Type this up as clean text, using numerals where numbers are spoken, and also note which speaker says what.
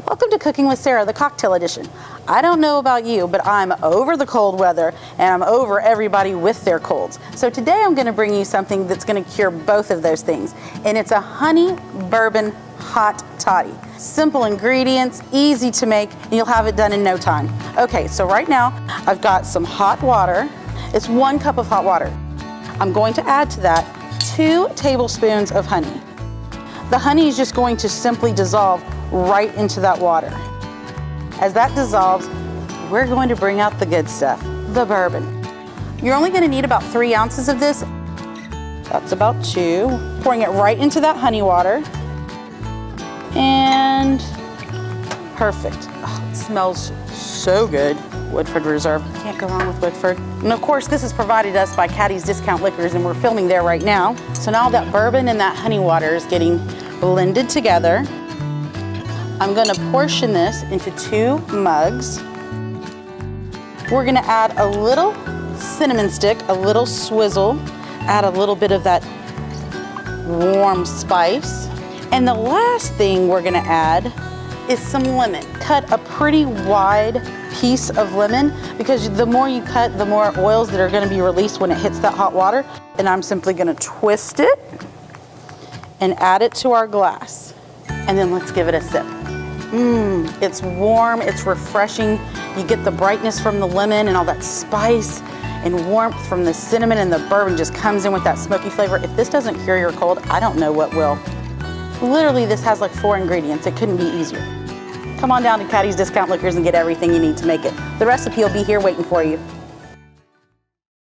Speaker 1: Welcome to Cooking with Sarah, the cocktail edition. I don't know about you, but I'm over the cold weather and I'm over everybody with their colds. So today I'm going to bring you something that's going to cure both of those things. And it's a honey bourbon hot toddy. Simple ingredients, easy to make, and you'll have it done in no time. Okay, so right now I've got some hot water. It's 1 cup of hot water. I'm going to add to that 2 tablespoons of honey. The honey is just going to simply dissolve right into that water. As that dissolves, we're going to bring out the good stuff, the bourbon. You're only going to need about 3 ounces of this. That's about 2. Pouring it right into that honey water. And perfect. Oh, it smells so good. Woodford Reserve. Can't go wrong with Woodford. And of course, this is provided us by Caddy's Discount Liquors, and we're filming there right now. So now that bourbon and that honey water is getting blended together, I'm gonna portion this into 2 mugs. We're gonna add a little cinnamon stick, a little swizzle, add a little bit of that warm spice. And the last thing we're gonna add is some lemon. Cut a pretty wide piece of lemon, because the more you cut, the more oils that are gonna be released when it hits that hot water. And I'm simply gonna twist it and add it to our glass. And then let's give it a sip. It's warm, it's refreshing. You get the brightness from the lemon and all that spice, and warmth from the cinnamon, and the bourbon just comes in with that smoky flavor. If this doesn't cure your cold, I don't know what will. Literally, this has like 4 ingredients. It couldn't be easier. Come on down to Caddy's Discount Liquors and get everything you need to make it. The recipe will be here waiting for you.